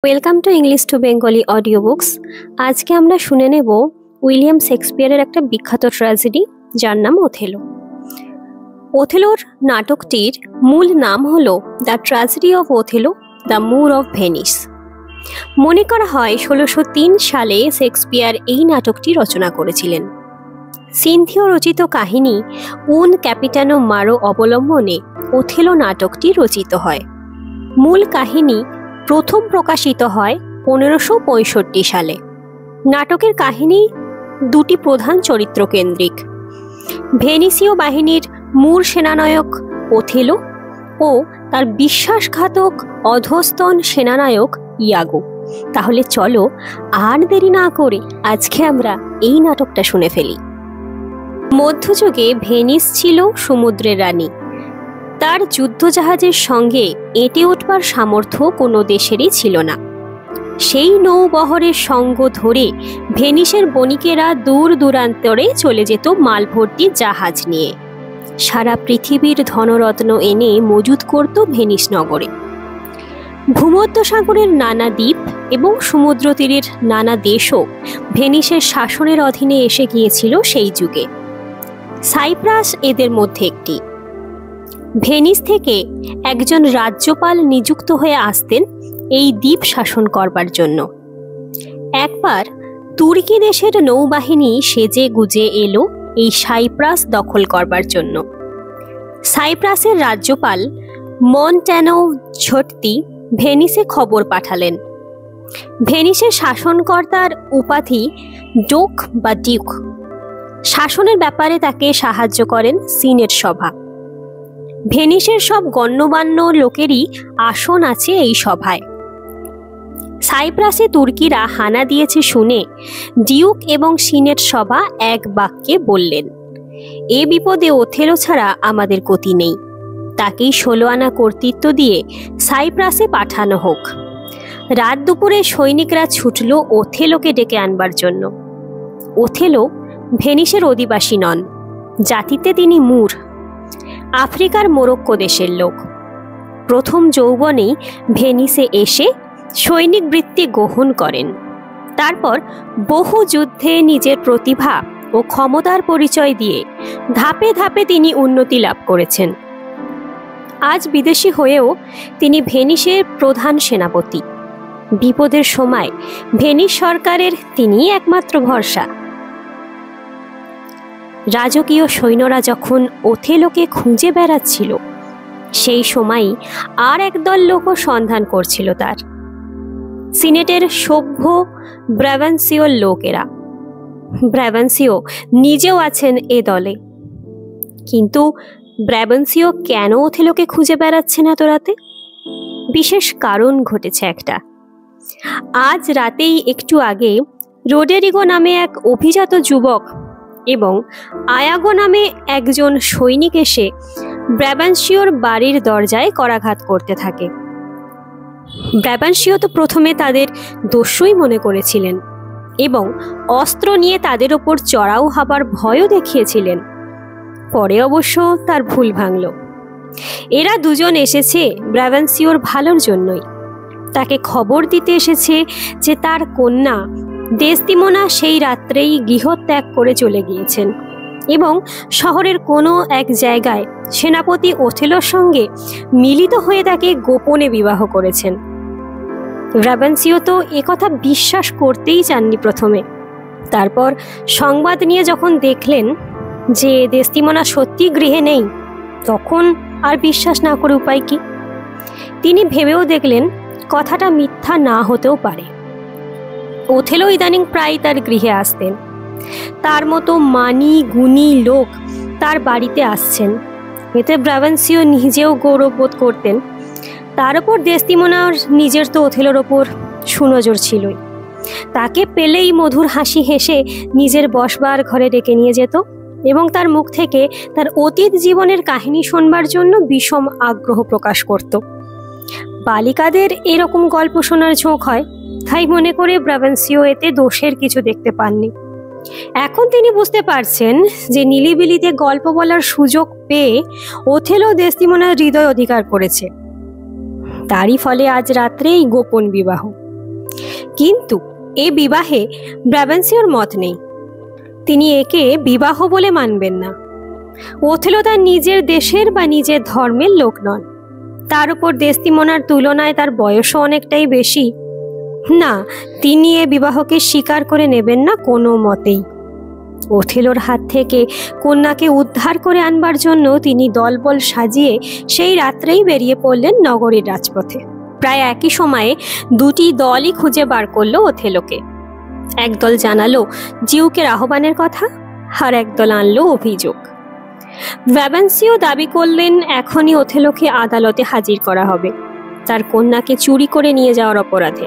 Welcome to English to Bengali audio books. আজকে আমরা শুনে নেব উইলিয়াম শেক্সপিয়ারের একটা বিখ্যাত ট্র্যাজেডি, যার নাম ওথেলো। ওথেলোর নাটকটির মূল নাম হলো the tragedy of Othello, the Moor of Venice. মনে করা হয় 1603 সালে শেক্সপিয়ার এই নাটকটি রচনা করেছিলেন। সিনথিও রচিত কাহিনী উন ক্যাপিটানো মারো অবলম্বনে ওথেলো নাটকটি রচিত হয়। মূল কাহিনী প্রথম প্রকাশিত হয় 1565 সালে। নাটকের কাহিনী দুটি প্রধান চরিত্র কেন্দ্রিক, ভেনিসীয় বাহিনীর মূর সেনানায়ক ওথেলো ও তার বিশ্বাসঘাতক অধস্তন সেনানায়ক ইয়াগো। তাহলে চলো আর দেরি না করে আজকে আমরা এই নাটকটা শুনে ফেলি। মধ্যযুগে ভেনিস ছিল সমুদ্রের রানী। তার যুদ্ধজাহাজের সঙ্গে এঁটে উঠবার সামর্থ্য কোনো দেশেরই ছিল না। সেই নৌবহরের সঙ্গ ধরে ভেনিসের বণিকেরা দূর দূরান্তরে চলে যেত মালভর্তি জাহাজ নিয়ে। সারা পৃথিবীর ধনরত্ন এনে মজুত করত ভেনিস নগরে। ভূমধ্যসাগরের নানা দ্বীপ এবং সমুদ্র তীরের নানা দেশও ভেনিসের শাসনের অধীনে এসে গিয়েছিল সেই যুগে। সাইপ্রাস এদের মধ্যে একটি। ভেনিস থেকে একজন রাজ্যপাল নিযুক্ত হয়ে আসতেন এই দ্বীপ শাসন করবার জন্য। একবার তুর্কি দেশের নৌবাহিনী সেজে গুজে এলো এই সাইপ্রাস দখল করবার জন্য। সাইপ্রাসের রাজ্যপাল মন্ট্যানো ঝটতি ভেনিসে খবর পাঠালেন। ভেনিসের শাসনকর্তার উপাধি ডোক বা ডিউক। শাসনের ব্যাপারে তাকে সাহায্য করেন সিনেট সভা। ভেনিসের সব গণ্যমান্য লোকেরই আসন আছে এই সভায়। সাইপ্রাসে তুর্কিরা হানা দিয়েছে শুনে ডিউক এবং সিনেট সভা এক বাক্যে বললেন, এ বিপদে ওথেলো ছাড়া আমাদের গতি নেই। তাকেই 16 আনা কর্তৃত্ব দিয়ে সাইপ্রাসে পাঠানো হোক। রাত দুপুরে সৈনিকরা ছুটল ওথেলোকে ডেকে আনবার জন্য। ওথেলো ভেনিসের অধিবাসী নন, জাতিতে তিনি মুর, আফ্রিকার মোরক্কো দেশের লোক। প্রথম যৌবনেই ভেনিসে এসে সৈনিক বৃত্তি গ্রহণ করেন। তারপর বহু যুদ্ধে নিজের প্রতিভা ও ক্ষমতার পরিচয় দিয়ে ধাপে ধাপে তিনি উন্নতি লাভ করেছেন। আজ বিদেশি হয়েও তিনি ভেনিসের প্রধান সেনাপতি। বিপদের সময় ভেনিস সরকারের তিনিই একমাত্র ভরসা। রাজকীয় সৈন্যরা যখন ওথেলোকে খুঁজে বেড়াচ্ছিল, সেই সময়ই আর একদল লোকও সন্ধান করছিল তার। সিনেটের সভ্য ব্রাবান্সীয় লোকেরা। ব্রাবান্সীয় নিজেও আছেন এ দলে। কিন্তু ব্রাবান্সীয় কেন ওথেলোকে খুঁজে বেড়াচ্ছেন এত রাতে? বিশেষ কারণ ঘটেছে একটা। আজ রাতেই একটু আগে রোডেরিগো নামে এক অভিজাত যুবক এবং আয়াগো নামে একজন সৈনিক এসে ব্রাবান্সীয়র বাড়ির দরজায় করাঘাত করতে থাকে। ব্রাবান্সীয় তো প্রথমে তাদের দস্যুই মনে করেছিলেন এবং অস্ত্র নিয়ে তাদের ওপর চড়াও হবার ভয়ও দেখিয়েছিলেন। পরে অবশ্য তার ভুল ভাঙল। এরা দুজন এসেছে ব্রাবান্সীয়র ভালোর জন্যই। তাকে খবর দিতে এসেছে যে তার কন্যা দেসদিমোনা সেই রাত্রেই গৃহত্যাগ করে চলে গিয়েছেন এবং শহরের কোনো এক জায়গায় সেনাপতি ওথেলোর সঙ্গে মিলিত হয়ে তাকে গোপনে বিবাহ করেছেন। ব্রাবান্সীয় তো একথা বিশ্বাস করতেই চাননি প্রথমে। তারপর সংবাদ নিয়ে যখন দেখলেন যে দেসদিমোনা সত্যি গৃহে নেই, তখন আর বিশ্বাস না করে উপায় কি? তিনি ভেবেও দেখলেন কথাটা মিথ্যা না হতেও পারে। ওথেলো ইদানিং প্রায় তার গৃহে আসতেন। তার মতো মানি গুণী লোক তার বাড়িতে আসছেন, এতে ব্রাবান্সীয় নিজেও গৌরব বোধ করতেন। তার উপর দেসদিমোনার নিজের তো ওথেলোর ওপর সুনজর ছিলই। তাকে পেলেই মধুর হাসি হেসে নিজের বসবার ঘরে ডেকে নিয়ে যেত এবং তার মুখ থেকে তার অতীত জীবনের কাহিনী শোনবার জন্য বিষম আগ্রহ প্রকাশ করত। বালিকাদের এরকম গল্প শোনার ঝোঁক হয়, তাই মনে করে ব্রাবান্সীয় এতে দোষের কিছু দেখতে পাননি। এখন তিনি বুঝতে পারছেন যে নিলিবিলিতে গল্প বলার সুযোগ পেয়ে ওথেলো দেসদিমোনার হৃদয় অধিকার করেছে। তারই ফলে আজ রাত্রে এই গোপন বিবাহ। কিন্তু এ বিবাহে ব্রাবেন্সিওর মত নেই। তিনি একে বিবাহ বলে মানবেন না। ওথেলো তার নিজের দেশের বা নিজের ধর্মের লোক নন। তার উপর দেস্তিমোনার তুলনায় তার বয়সও অনেকটাই বেশি। না, তিনি এ বিবাহকে স্বীকার করে নেবেন না কোনো মতেই। ওথেলোর হাত থেকে কন্যাকে উদ্ধার করে আনবার জন্য তিনি দলবল সাজিয়ে সেই রাত্রেই বেরিয়ে পড়লেন নগরীর রাজপথে। প্রায় একই সময়ে দুটি দলই খুঁজে বার করলো ওথেলোকে। একদল জানালো জিউকের আহ্বানের কথা, আর একদল আনলো অভিযোগ। ব্রাবেন্সিও দাবি করলেন এখনই ওথেলোকে আদালতে হাজির করা হবে তার কন্যাকে চুরি করে নিয়ে যাওয়ার অপরাধে।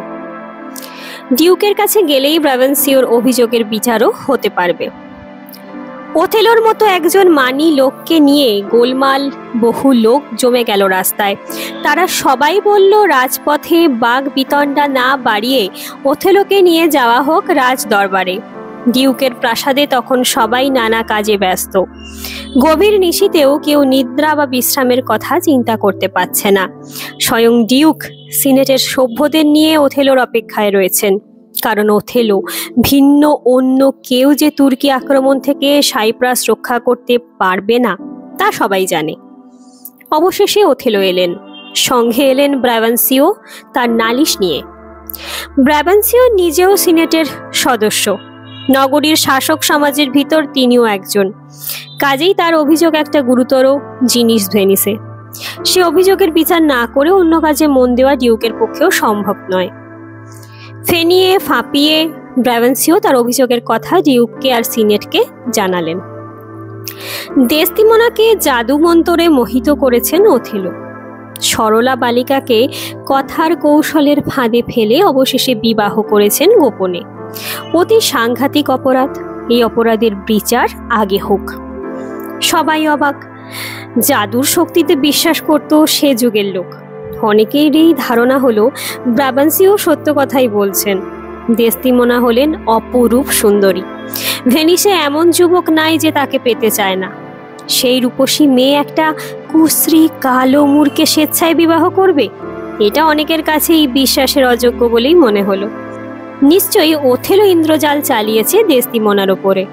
ডিউকের কাছে গেলেই ব্রাবেন্সিওর অভিযোগের বিচারও হতে পারবে। ওথেলোর মতো একজন মানি লোককে নিয়ে গোলমাল, বহু লোক জমে গেল রাস্তায়। তারা সবাই বলল রাজপথে বাগ বিতণ্ডা না বাড়িয়ে ওথেলোকে নিয়ে যাওয়া হোক রাজ দরবারে। ডিউকের প্রাসাদে তখন সবাই নানা কাজে ব্যস্ত। গভীর নিশীতেও কেউ নিদ্রা বা বিশ্রামের কথা চিন্তা করতে পারছে না। স্বয়ং ডিউক সিনেটের সভ্যদের নিয়ে ওথেলোর অপেক্ষায় রয়েছেন, কারণ ওথেলো ভিন্ন অন্য কেউ যে তুর্কি আক্রমণ থেকে সাইপ্রাস রক্ষা করতে পারবে না তা সবাই জানে। অবশেষে ওথেলো এলেন, সঙ্গে এলেন ব্রাবেন্সিও তার নালিশ নিয়ে। ব্রাবেন্সিও নিজেও সিনেটের সদস্য, নগরীর শাসক সমাজের ভিতর তিনিও একজন। কাজেই তার অভিযোগ একটা গুরুতর জিনিস ভেনিসে। সে অভিযোগের বিচার না করে অন্য কাজে মন দেওয়া ডিউকের পক্ষেও সম্ভব নয়। ফেনিয়ে ফাঁপিয়ে ব্রাবেন্সিও তার অভিযোগের কথা ডিউককে আর সিনেটকে জানালেন। দেস্তিমোনাকে জাদু মন্তরে মোহিত করেছেন ওথেলো। সরলা বালিকাকে কথার কৌশলের ফাঁদে ফেলে অবশেষে বিবাহ করেছেন গোপনে। অতি সাংঘাতিক অপরাধ। এই অপরাধের বিচার আগে হোক। সবাই অবাক। জাদুর শক্তিতে বিশ্বাস করত সে যুগের লোক। অনেকেরই ধারণা হলো ব্রাবেন্সিও সত্য কথাই বলছেন। দেস্তিমোনা হলেন অপরূপ সুন্দরী। ভেনিসে এমন যুবক নাই যে তাকে পেতে চায় না। সেই রূপসী মেয়ে একটা কুশ্রী কালো মূর্খকে স্বেচ্ছায় বিবাহ করবে, এটা অনেকের কাছেই বিশ্বাসের অযোগ্য বলেই মনে হলো। নিশ্চয়ই ওথেলো ইন্দ্রজাল চালিয়েছে দেস্তিমোনার ওপরে।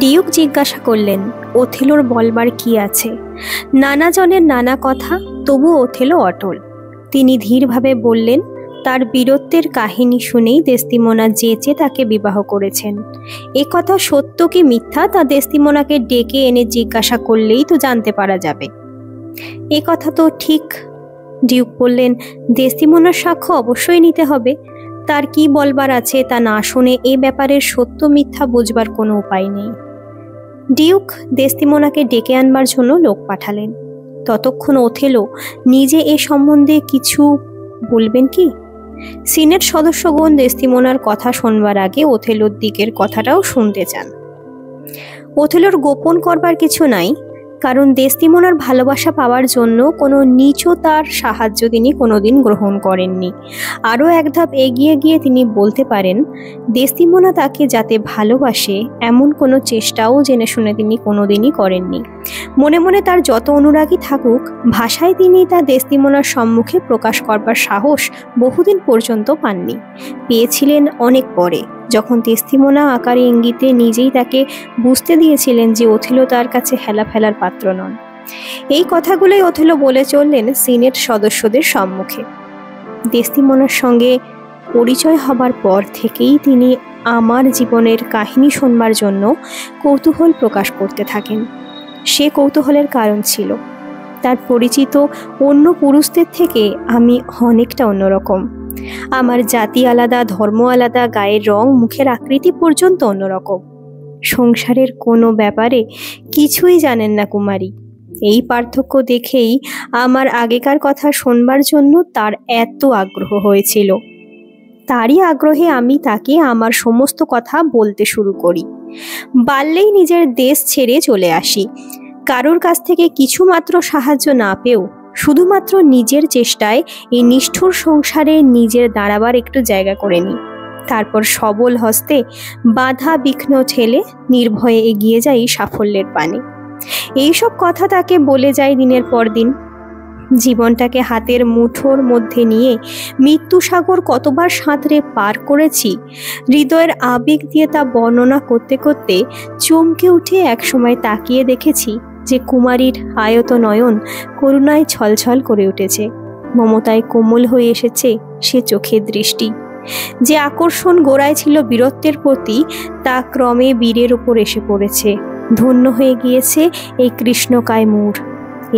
ডিউক জিজ্ঞাসা করলেন ওথেলোর বলবার কি আছে। নানা জনের নানা কথা, তবু ওথেলো অটল। তিনি ধীরভাবে বললেন তার বীরত্বের কাহিনী শুনেই দেস্তিমোনা যেচে তাকে বিবাহ করেছেন। এ কথা সত্য কি মিথ্যা তা দেস্তিমোনাকে ডেকে এনে জিজ্ঞাসা করলেই তো জানতে পারা যাবে। এ কথা তো ঠিক। ডিউক বললেন দেস্তিমোনার সাক্ষ্য অবশ্যই নিতে হবে। তার কি বলবার আছে তা না শুনে এ ব্যাপারের সত্য মিথ্যা বুঝবার কোনো উপায় নেই। ডিউক দেস্তিমোনাকে ডেকে আনবার জন্য লোক পাঠালেন। ততক্ষণ ওথেলো নিজে এ সম্বন্ধে কিছু বলবেন কি? সিনেট সদস্যগণ দেস্তিমোনার কথা শুনবার আগে ওথেলোর দিকের কথাটাও শুনতে চান। ওথেলোর গোপন করবার কিছু নাই, কারণ দেস্তিমোনার ভালোবাসা পাওয়ার জন্য কোনো নীচতার সাহায্য তিনি কোনোদিন গ্রহণ করেননি। আরও এক ধাপ এগিয়ে গিয়ে তিনি বলতে পারেন দেস্তিমোনা তাকে যাতে ভালোবাসে এমন কোনো চেষ্টাও জেনে শুনে তিনি কোনোদিনই করেননি। মনে মনে তার যত অনুরাগী থাকুক, ভাষায় তিনি তা দেস্তিমোনার সম্মুখে প্রকাশ করবার সাহস বহুদিন পর্যন্ত পাননি। পেয়েছিলেন অনেক পরে, যখন দেস্তিমোনা আকারে ইঙ্গিতে নিজেই তাকে বুঝতে দিয়েছিলেন যে ওথেলো তার কাছে হেলা ফেলার পাত্র নন। এই কথাগুলোই ওথেলো বলে চললেন সিনেট সদস্যদের সম্মুখে। দেস্তিমোনার সঙ্গে পরিচয় হবার পর থেকেই তিনি আমার জীবনের কাহিনী শুনবার জন্য কৌতূহল প্রকাশ করতে থাকেন। সে কৌতূহলের কারণ ছিল তার পরিচিত অন্য পুরুষদের থেকে আমি অনেকটা অন্যরকম। আমার জাতি আলাদা, ধর্ম আলাদা, গায়ের রং, মুখের আকৃতি পর্যন্ত অন্যরকম। সংসারের কোনো ব্যাপারে কিছুই জানেন না কুমারী। এই পার্থক্য দেখেই আমার আগেকার কথা শুনবার জন্য তার এত আগ্রহ হয়েছিল। তারই আগ্রহে আমি তাকে আমার সমস্ত কথা বলতে শুরু করি। বাল্যেই নিজের দেশ ছেড়ে চলে আসি। কারোর কাছ থেকে কিছুমাত্র সাহায্য না পেয়েও শুধুমাত্র নিজের চেষ্টায় এই নিষ্ঠুর সংসারে নিজের দাঁড়াবার একটু জায়গা করে নিই। তারপর সবল হস্তে বাধা বিঘ্ন ঠেলে নির্ভয়ে এগিয়ে যাই সাফল্যের পানে। এইসব কথা তাকে বলে যাই দিনের পর দিন। জীবনটাকে হাতের মুঠোর মধ্যে নিয়ে মৃত্যু সাগর কতবার সাঁতরে পার করেছি, হৃদয়ের আবেগ দিয়ে তা বর্ণনা করতে করতে চমকে উঠে একসময় তাকিয়ে দেখেছি যে কুমারীর আয়ত নয়ন করুণায় ছলছল করে উঠেছে, মমতায় কোমল হয়ে এসেছে সে চোখের দৃষ্টি। যে আকর্ষণ গোড়ায় ছিল বীরত্বের প্রতি, তা ক্রমে বীরের উপর এসে পড়েছে। ধন্য হয়ে গিয়েছে এই কৃষ্ণকায় মূর।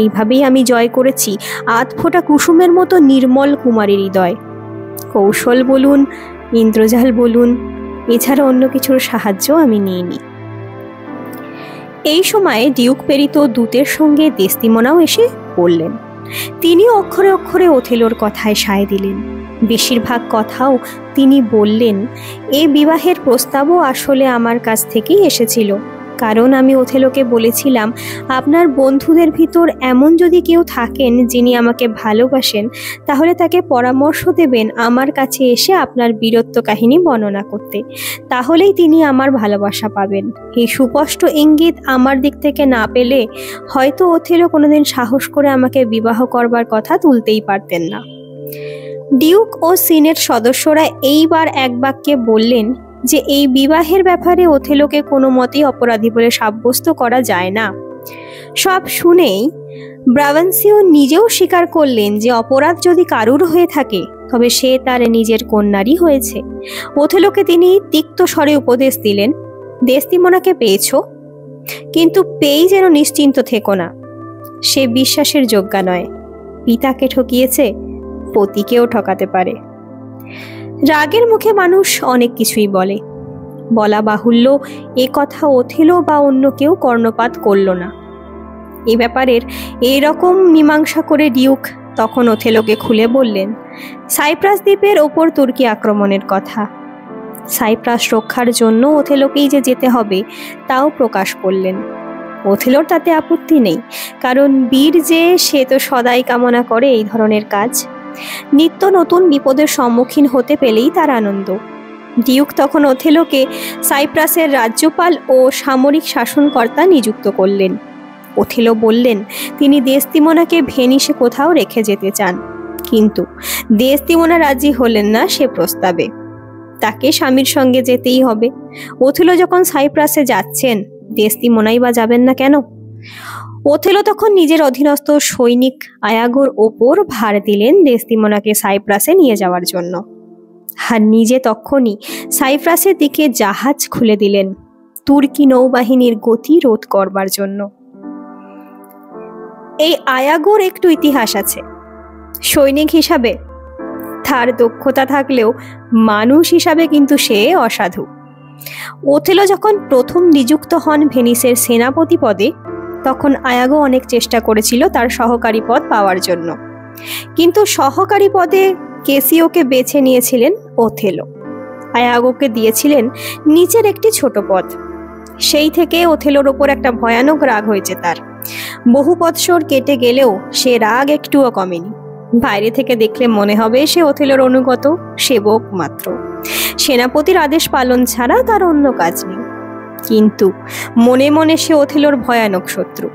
এইভাবেই আমি জয় করেছি আধফোঁটা কুসুমের মতো নির্মল কুমারীর হৃদয়। কৌশল বলুন, ইন্দ্রজাল বলুন, এছাড়া অন্য কিছুর সাহায্য আমি নিইনি। এই সময়ে ডিউক প্রেরিত দূতের সঙ্গে দেস্তিমোনাও এসে পড়লেন। তিনি অক্ষরে অক্ষরে ওথেলোর কথায় সায় দিলেন। বেশিরভাগ কথাও তিনি বললেন। এই বিবাহের প্রস্তাবও আসলে আমার কাছ থেকেই এসেছিল, কারণ আমি ওথেলোকে বলেছিলাম, আপনার বন্ধুদের ভিতর এমন যদি কেউ থাকেন যিনি আমাকে ভালোবাসেন, তাহলে তাকে পরামর্শ দেবেন আমার কাছে এসে আপনার বীরত্ব কাহিনী বর্ণনা করতে, তাহলেই তিনি আমার ভালোবাসা পাবেন। এই সুস্পষ্ট ইঙ্গিত আমার দিক থেকে না পেলে হয়তো ওথেলো কোনোদিন সাহস করে আমাকে বিবাহ করবার কথা তুলতেই পারতেন না। ডিউক ও সিনেট সদস্যরা এইবার এক বাক্যে বললেন যে এই বিবাহের ব্যাপারে ওথেলোকে কোনো মতেই অপরাধী বলে সাব্যস্ত করা যায় না। সব শুনেই ব্রাভান্সিও নিজেও স্বীকার করলেন যে অপরাধ যদি কারুর হয়ে থাকে তবে সে তার নিজের কন্যারই হয়েছে। ওথেলোকে তিনি তিক্ত স্বরে উপদেশ দিলেন, দেস্তিমোনাকে পেয়েছ, কিন্তু পেয়েই যেন নিশ্চিন্ত থেকো না। সে বিশ্বাসের যোগ্যা নয়। পিতাকে ঠকিয়েছে, পতিকেও ঠকাতে পারে। রাগের মুখে মানুষ অনেক কিছুই বলে, বলা বাহুল্য এ কথা ওথেলো বা অন্য কেউ কর্ণপাত করল না। এ ব্যাপারের এইরকম মীমাংসা করে ডিউক তখন ওথেলোকে খুলে বললেন সাইপ্রাস দ্বীপের ওপর তুর্কি আক্রমণের কথা। সাইপ্রাস রক্ষার জন্য ওথেলোকেই যে যেতে হবে তাও প্রকাশ করলেন। ওথেলোর তাতে আপত্তি নেই, কারণ বীর যে সে তো সদাই কামনা করে এই ধরনের কাজ। নিত্য নতুন বিপদের সম্মুখীন হতে পেলেই তার আনন্দ। ডিউক তখন ওথেলোকে সাইপ্রাসের রাজ্যপাল ও সামরিক শাসনকর্তা নিযুক্ত করলেন। ওথেলো বললেন তিনি দেস্তিমোনাকে ভেনিসে কোথাও রেখে যেতে চান, কিন্তু দেস্তিমোনা রাজি হলেন না সে প্রস্তাবে। তাকে স্বামীর সঙ্গে যেতেই হবে। ওথেলো যখন সাইপ্রাসে যাচ্ছেন, দেস্তিমোনাই বা যাবেন না কেন? ওথেলো তখন নিজের অধীনস্থ সৈনিক আয়াগোর ওপর ভার দিলেন দেস্তিমোনাকে সাইপ্রাসে নিয়ে যাওয়ার জন্য, আর নিজে তখনই সাইপ্রাসের দিকে জাহাজ খুলে দিলেন তুর্কি নৌবাহিনীর গতি রোধ করবার জন্য। এই আয়াগোর একটু ইতিহাস আছে। সৈনিক হিসাবে তার দক্ষতা থাকলেও মানুষ হিসাবে কিন্তু সে অসাধু। ওথেলো যখন প্রথম নিযুক্ত হন ভেনিসের সেনাপতি পদে, তখন আয়াগো অনেক চেষ্টা করেছিল তার সহকারী পদ পাওয়ার জন্য, কিন্তু সহকারী পদে কেসিওকে বেছে নিয়েছিলেন ওথেলো। আয়াগোকে দিয়েছিলেন নিচের একটি ছোট পদ। সেই থেকে ওথেলোর ওপর একটা ভয়ানক রাগ হয়েছে তার। বহু বৎসর কেটে গেলেও সে রাগ একটুও কমেনি। বাইরে থেকে দেখলে মনে হবে সে ওথেলোর অনুগত সেবক মাত্র, সেনাপতির আদেশ পালন ছাড়া তার অন্য কাজ নেই। কিন্তু মনে মনে সে ওথেলোর ভয়ানক শত্রু।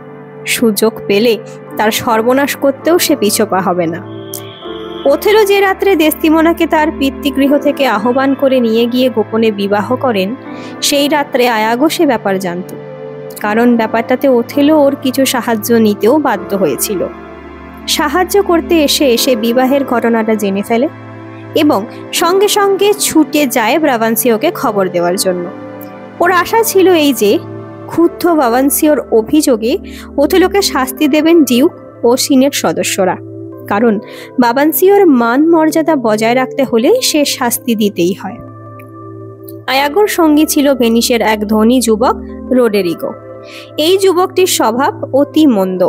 সুযোগ পেলে তার সর্বনাশ করতেও সে পিছপা হবে না। ওথেলো যে রাত্রে দেস্তিমোনাকে তার পিতৃগৃহ থেকে আহ্বান করে নিয়ে গিয়ে গোপনে বিবাহ করেন, সেই রাত্রে আয়াগো সে ব্যাপার জানত, কারণ ব্যাপারটাতে ওথেলো ওর কিছু সাহায্য নিতেও বাধ্য হয়েছিল। সাহায্য করতে এসে সে বিবাহের ঘটনাটা জেনে ফেলে এবং সঙ্গে সঙ্গে ছুটে যায় ব্রাভান্সিওকে খবর দেওয়ার জন্য। ওর আশা ছিল এই যে ক্ষুব্ধ ব্রাভান্সিওর অভিযোগে ওথেলোকে শাস্তি দেবেন ডিউক ও সিনেট সদস্যরা, কারণ ব্রাভান্সিওর মান মর্যাদা বজায় রাখতে হলে সে শাস্তি দিতেই হয়। আয়াগোর সঙ্গী ছিল ভেনিসের এক ধনী যুবক রোডেরিগো। এই যুবকটির স্বভাব অতি মন্দ।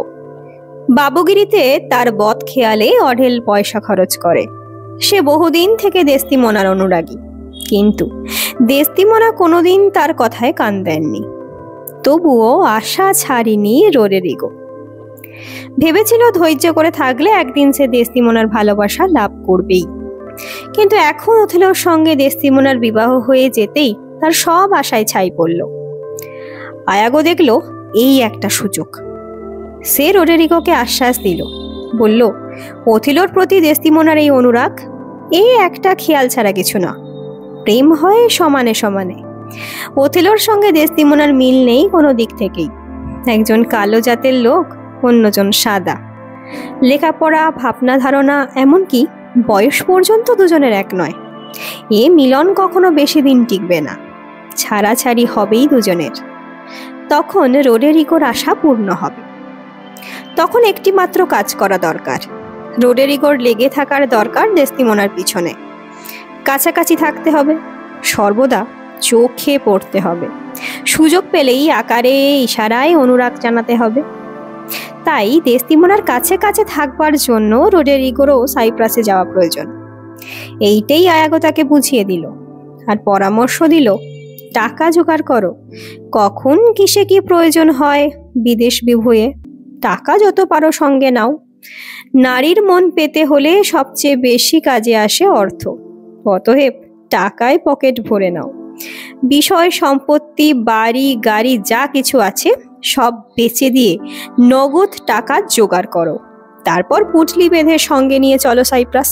বাবুগিরিতে তার বদ খেয়ালে অঢেল পয়সা খরচ করে। সে বহুদিন থেকে দেস্তিমোনার অনুরাগী, কিন্তু দেস্তিমোনা কোনোদিন তার কথায় কান দেননি। তবুও আশা ছাড়িনি রোডেরিগো। ভেবেছিল ধৈর্য করে থাকলে একদিন সে দেস্তিমোনার ভালোবাসা লাভ করবেই। কিন্তু এখন ওথেলোর সঙ্গে দেস্তিমোনার বিবাহ হয়ে যেতেই তার সব আশায় ছাই পড়ল। আয়াগো দেখল এই একটা সুযোগ। সে রোডেরিগোকে আশ্বাস দিল, বলল, ওথেলোর প্রতি দেস্তিমোনার এই অনুরাগ একটা খেয়াল ছাড়া কিছু না, প্রেম হয় সমানে সমানে। ওথেলোর সঙ্গে দেস্তিমোনার মিল নেই কোনো দিক থেকেই। একজন কালো জাতের লোক, অন্যজন সাদা। লেখাপড়া, ভাবনা ধারণা, এমনকি বয়স পর্যন্ত দুজনের এক নয়। এ মিলন কখনো বেশি দিন টিকবে না, ছাড়াছাড়ি হবেই দুজনের। তখন রোডেরিগোর আশা পূর্ণ হবে। তখন একটি মাত্র কাজ করা দরকার, রোডেরিগোর লেগে থাকার দরকার দেস্তিমোনার পিছনে। কাছাকাছি থাকতে হবে, সর্বদা চোখে পড়তে হবে, সুযোগ পেলেই আকারে ইশারায় অনুরাগ জানাতে হবে। তাই দেস্তিমোনার কাছে কাছে থাকবার জন্য রোডেরিগোরও সাইপ্রাসে যাওয়া প্রয়োজন। এইটাই আয়াগো তাকে বুঝিয়ে দিল, আর পরামর্শ দিল, টাকা জোগাড় করো, কখন কিসে কি প্রয়োজন হয় বিদেশ বিভুঁয়ে টাকা যত পারো সঙ্গে নাও। নারীর মন পেতে হলে সবচেয়ে বেশি কাজে আসে অর্থ, অতএব টাকায় পকেট ভরে নাও। বিষয় সম্পত্তি, বাড়ি গাড়ি যা কিছু আছে সব বেচে দিয়ে নগদ টাকা জোগাড় করো, তারপর পুঁটলি বেঁধে সঙ্গে নিয়ে চলো সাইপ্রাস।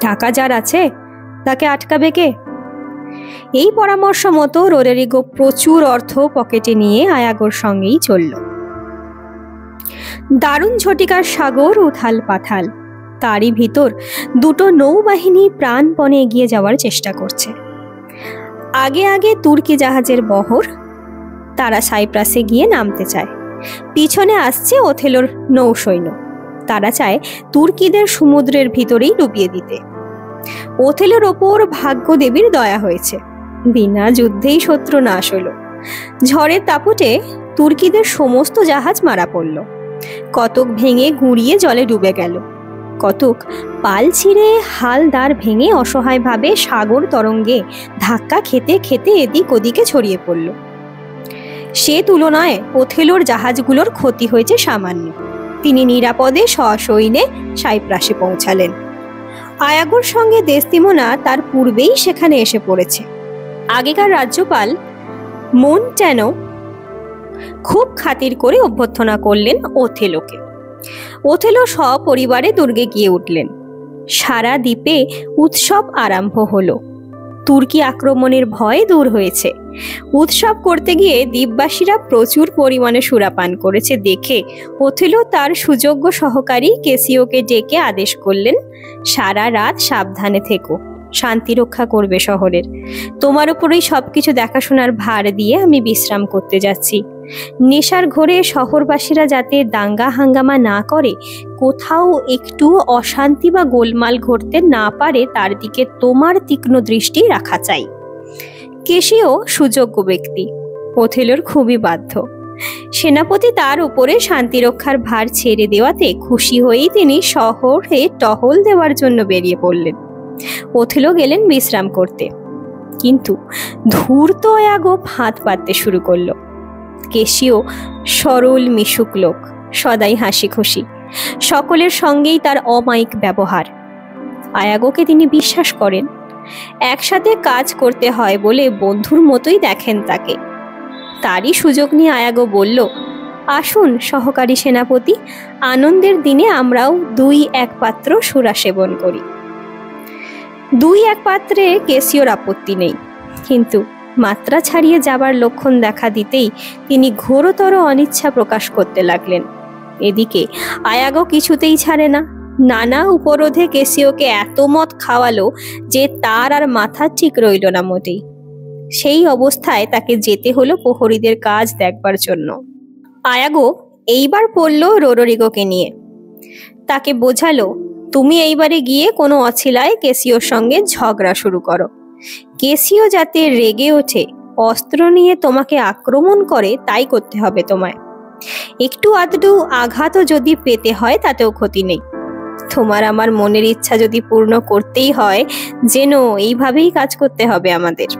টাকা যার আছে তাকে আটকাবে কে? এই পরামর্শ মতো রোডেরিগো প্রচুর অর্থ পকেটে নিয়ে আয়াগোর সঙ্গেই চলল। দারুণ ঝটিকার সাগর, উথাল পাথাল, তারই ভিতর দুটো নৌবাহিনী প্রাণপণে এগিয়ে যাওয়ার চেষ্টা করছে। আগে আগে তুর্কি জাহাজের বহর, তারা সাইপ্রাসে গিয়ে নামতে চায়। পিছনে আসছে ওথেলোর নৌসৈন্য, তারা চায় তুর্কিদের সমুদ্রের ভিতরেই ডুবিয়ে দিতে। ওথেলোর ওপর ভাগ্যদেবীর দয়া হয়েছে, বিনা যুদ্ধেই শত্রু নাশ হলো। ঝড়ের দাপটে তুর্কিদের সমস্ত জাহাজ মারা পড়ল, কতক ভেঙে গুঁড়িয়ে জলে ডুবে গেল, কতক পাল ছিঁড়ে হালদার ভেঙে অসহায়ভাবে সাগর তরঙ্গে ধাক্কা খেতে খেতে এদিক ওদিকে ছড়িয়ে পড়ল। সে তুলনায় ওথেলোর জাহাজগুলোর ক্ষতি হয়েছে সামান্য। তিনি নিরাপদে সসৈন্যে সাইপ্রাসে পৌঁছালেন। আয়াগোর সঙ্গে দেস্তিমোনা তার পূর্বেই সেখানে এসে পড়েছে। আগেকার রাজ্যপাল মন্ট্যানো খুব খাতির করে অভ্যর্থনা করলেন ওথেলোকে। ওথেলো সপরিবারে দুর্গে গিয়ে উঠলেন। সারা দ্বীপে উৎসব আরম্ভ হলো। তুর্কি আক্রমণের ভয় দূর হয়েছে। উৎসব করতে গিয়ে দ্বীপবাসীরা প্রচুর পরিমাণে সুরাপান করেছে দেখে ওথেলো তার সুযোগ্য সহকারী কেসিওকে ডেকে আদেশ করলেন, সারা রাত সাবধানে থেকো, শান্তি রক্ষা করবে শহরের। তোমার উপরেই সবকিছু দেখাশোনার ভার দিয়ে আমি বিশ্রাম করতে যাচ্ছি। নেশার ঘোরে শহরবাসীরা যাতে দাঙ্গা হাঙ্গামা না করে, কোথাও একটু অশান্তি বা গোলমাল ঘটতে না পারে, তার দিকে তোমার তীক্ষ্ণ দৃষ্টি রাখা চাই। কেসিও সুযোগ্য ব্যক্তি, ওথেলোর খুবই বাধ্য। সেনাপতি তার উপরে শান্তি রক্ষার ভার ছেড়ে দেওয়াতে খুশি হয়েই তিনি শহরে টহল দেওয়ার জন্য বেরিয়ে পড়লেন। ওথেলো গেলেন বিশ্রাম করতে, কিন্তু ধূর্ত আয়াগো ফাঁদ পাততে শুরু করলো। কেসিও সরল মিশুক লোক, সদাই হাসি খুশি, সকলের সঙ্গেই তার অমায়িক ব্যবহার। আয়াগোকে তিনি বিশ্বাস করেন, একসাথে কাজ করতে হয় বলে বন্ধুর মতোই দেখেন তাকে। তারই সুযোগ নিয়ে আয়াগো বলল, আসুন সহকারী সেনাপতি, আনন্দের দিনে আমরাও 2-1 পাত্র সুরা সেবন করি। 2-1 পাত্রে কেসিওর আপত্তি নেই, কিন্তু মাত্রা ছাড়িয়ে যাবার লক্ষণ দেখা দিতেই তিনি ঘোরতর অনিচ্ছা প্রকাশ করতে লাগলেন। এদিকে আয়াগো কিছুতেই ছাড়ে না, নানা উপরোধে কেসিওকে এত মদ খাওয়ালো যে তার আর মাথা ঠিক রইল না মোটেই। সেই অবস্থায় তাকে যেতে হলো প্রহরীদের কাজ দেখবার জন্য। আয়াগো এইবার পড়ল রোডেরিগোকে নিয়ে, তাকে বোঝালো, তুমি এইবারে গিয়ে কোনো অছিলায় কেসিওর সঙ্গে ঝগড়া শুরু করো। কেসিও যাতে রেগে ওঠে, অস্ত্র নিয়ে তোমাকে আক্রমণ করে, তাই করতে হবে তোমায়। একটু আধটু আঘাতও যদি পেতে হয় তাতেও ক্ষতি নেই। তোমার আমার মনের ইচ্ছা যদি পূর্ণ করতেই হয়, যেন এইভাবেই কাজ করতে হবে আমাদের।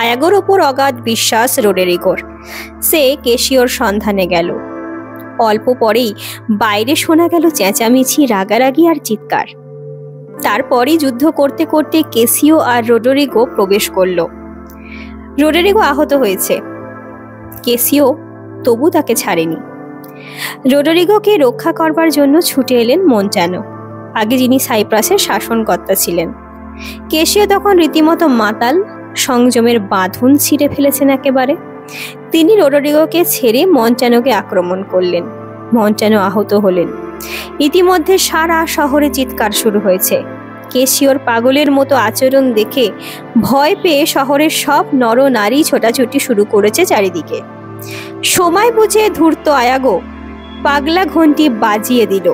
আয়াগোর ওপর অগাধ বিশ্বাস রোডেরিগোর। সে কেসিওর সন্ধানে গেল। অল্প পরেই বাইরে শোনা গেল চেঁচামেচি, রাগারাগি আর চিৎকার। তারপরই যুদ্ধ করতে করতে কেসিও আর রোডেরিগো প্রবেশ করল। রোডেরিগো আহত হয়েছে, কেসিও তবু তাকে ছাড়েনি। রোডরিগোকে রক্ষা করবার জন্য ছুটে এলেন মন্টানো, আগে যিনি সাইপ্রাসের শাসনকর্তা ছিলেন। কেশিও তখন রীতিমতো মাতাল, সংযমের বাঁধন ছিঁড়ে ফেলেছেন একেবারে। তিনি রোডরিগোকে ছেড়ে মন্টানোকে আক্রমণ করলেন। মন্টানো আহত হলেন। ইতিমধ্যে সারা শহরে চিৎকার শুরু হয়েছে। কেশিওর পাগলের মতো আচরণ দেখে ভয় পেয়ে শহরের সব নরনারী ছোটাছুটি শুরু করেছে চারিদিকে। সময় বুঝে ধূর্ত আয়াগো পাগলা ঘন্টি বাজিয়ে দিল,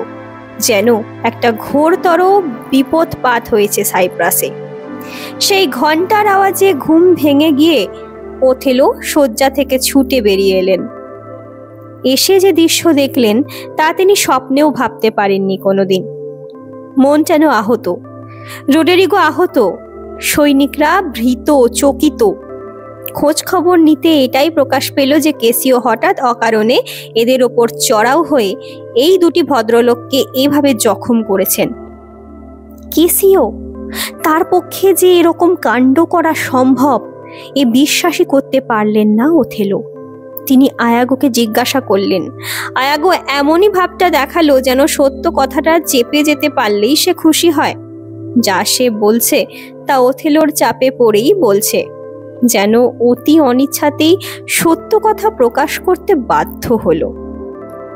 যেন একটা ঘোরতর বিপদপাত হয়েছে সাইপ্রাসে। সেই ঘন্টার আওয়াজে ঘুম ভেঙে গিয়ে ওথেলো শয্যা থেকে ছুটে বেরিয়ে এলেন। এসে যে দৃশ্য দেখলেন তা তিনি স্বপ্নেও ভাবতে পারেননি কোনোদিন। মন্টানো আহত, রোডরিগো আহত, সৈনিকরা ভীত চকিত। খোঁজ খবর নিতে এটাই প্রকাশ পেল যে কেশিও হঠাৎ অকারণে এদের ওপর চড়াও হয়ে এই দুটি ভদ্রলোককে এভাবে জখম করেছেন। কেশিও, তার পক্ষে যে এরকম কাণ্ড করা সম্ভব এ বিশ্বাসই করতে পারলেন না ওথেলো। তিনি আয়াগোকে জিজ্ঞাসা করলেন। আয়াগো এমনই ভাবটা দেখালো যেন সত্য কথাটা চেপে যেতে পারলেই সে খুশি হয়। যা সে বলছে তা ওথেলোর চাপে পড়েই বলছে, যেন অতি অনিচ্ছাতেই সত্য কথা প্রকাশ করতে বাধ্য হলো।